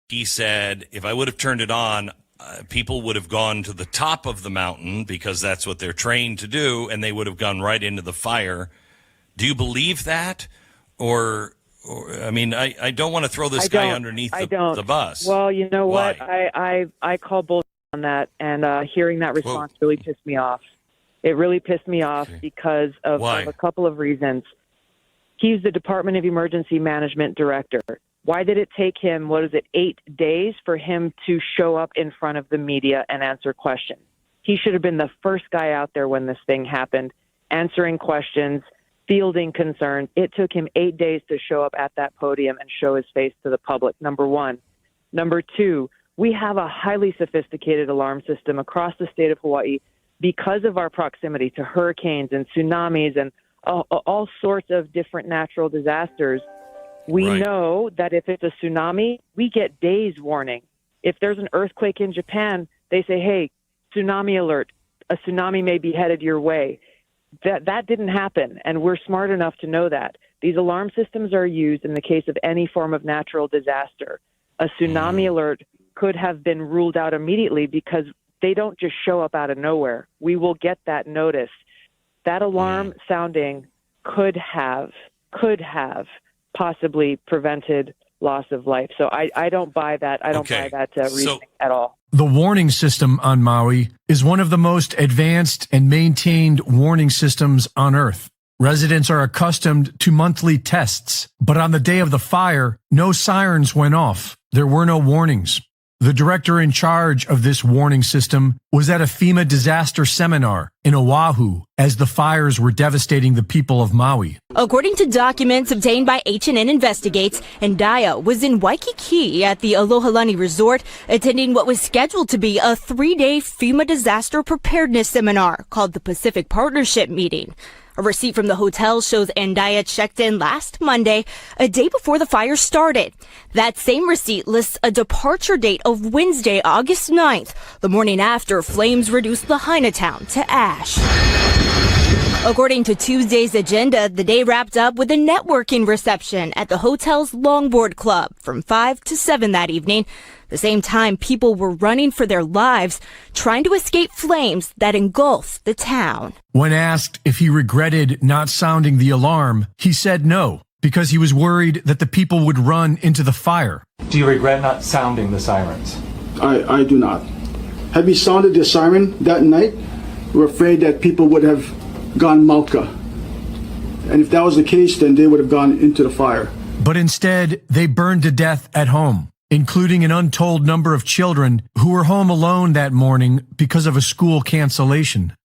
he said, if I would have turned it on, people would have gone to the top of the mountain because that's what they're trained to do, and they would have gone right into the fire. Do you believe that? Or I mean, I don't want to throw this guy underneath the bus. Well, you know Why? what? I call bullshit on that, and hearing that response really pissed me off. It really pissed me off because of a couple of reasons. He's the Department of Emergency Management Director. Why did it take him, 8 days for him to show up in front of the media and answer questions? He should have been the first guy out there when this thing happened, answering questions, fielding concerns. It took him 8 days to show up at that podium and show his face to the public, number one. Number two, we have a highly sophisticated alarm system across the state of Hawaii because of our proximity to hurricanes and tsunamis and all sorts of different natural disasters. We know that if it's a tsunami, we get days warning. If there's an earthquake in Japan, they say, hey, tsunami alert, a tsunami may be headed your way. That didn't happen, and we're smart enough to know that. These alarm systems are used in the case of any form of natural disaster. A tsunami alert could have been ruled out immediately because they don't just show up out of nowhere. We will get that notice. That alarm sounding could have possibly prevented loss of life. So I don't buy that. I don't buy that reasoning at all. The warning system on Maui is one of the most advanced and maintained warning systems on Earth. Residents are accustomed to monthly tests, but on the day of the fire, no sirens went off. There were no warnings. The director in charge of this warning system was at a FEMA disaster seminar in Oahu as the fires were devastating the people of Maui. According to documents obtained by H&N Investigates, Ndaya was in Waikiki at the Alohalani Resort attending what was scheduled to be a 3-day FEMA disaster preparedness seminar called the Pacific Partnership Meeting. A receipt from the hotel shows Ndaya checked in last Monday, a day before the fire started. That same receipt lists a departure date of Wednesday, August 9th, the morning after flames reduced Lahaina town to ash. According to Tuesday's agenda, the day wrapped up with a networking reception at the hotel's Longboard Club from 5 to 7 that evening. The same time, people were running for their lives, trying to escape flames that engulfed the town. When asked if he regretted not sounding the alarm, he said no, because he was worried that the people would run into the fire. Do you regret not sounding the sirens? I do not. Had we sounded the siren that night, we're afraid that people would have gone malka. And if that was the case, then they would have gone into the fire. But instead, they burned to death at home, including an untold number of children who were home alone that morning because of a school cancellation.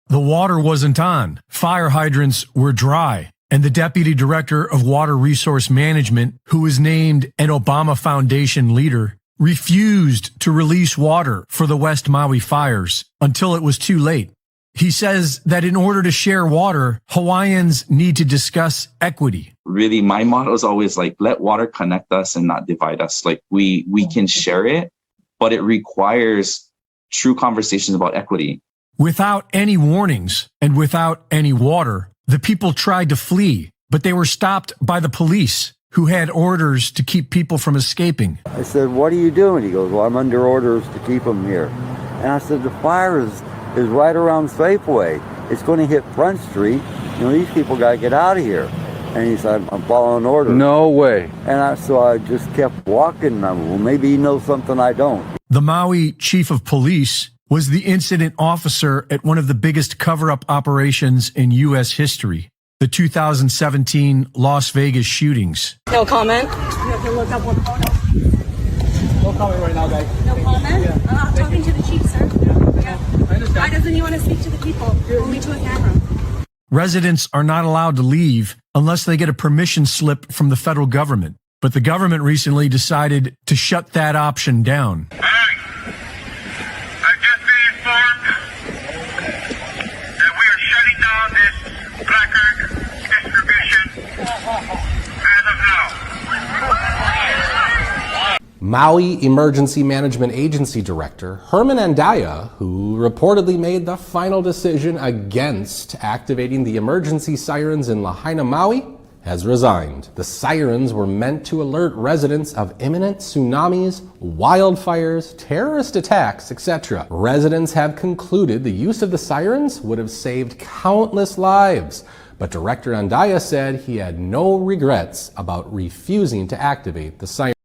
The water wasn't on, fire hydrants were dry, and the deputy director of Water Resource Management, who was named an Obama Foundation leader, refused to release water for the West Maui fires until it was too late. He says that in order to share water, Hawaiians need to discuss equity. Really, my motto is always like, let water connect us and not divide us. Like we can share it, but it requires true conversations about equity. Without any warnings and without any water, the people tried to flee, but they were stopped by the police, who had orders to keep people from escaping. I said, what are you doing? He goes, well, I'm under orders to keep them here. And I said, the fire is right around Safeway. It's going to hit Front Street. You know, these people got to get out of here. And he said, I'm following orders. No way. And so I just kept walking. Well, maybe he knows something I don't. The Maui chief of police was the incident officer at one of the biggest cover-up operations in U.S. history, the 2017 Las Vegas shootings. No comment? You have to look up one photo. No comment right now, guys. No comment? Yeah. I'm talking to the chief, sir. Yeah. Why doesn't he want to speak to the people? Only to a camera. Residents are not allowed to leave unless they get a permission slip from the federal government. But the government recently decided to shut that option down. I've just been informed that we are shutting down this placard distribution as of now. Maui Emergency Management Agency Director Herman Ndaya, who reportedly made the final decision against activating the emergency sirens in Lahaina, Maui, has resigned. The sirens were meant to alert residents of imminent tsunamis, wildfires, terrorist attacks, etc. Residents have concluded the use of the sirens would have saved countless lives, but Director Andaya said he had no regrets about refusing to activate the siren.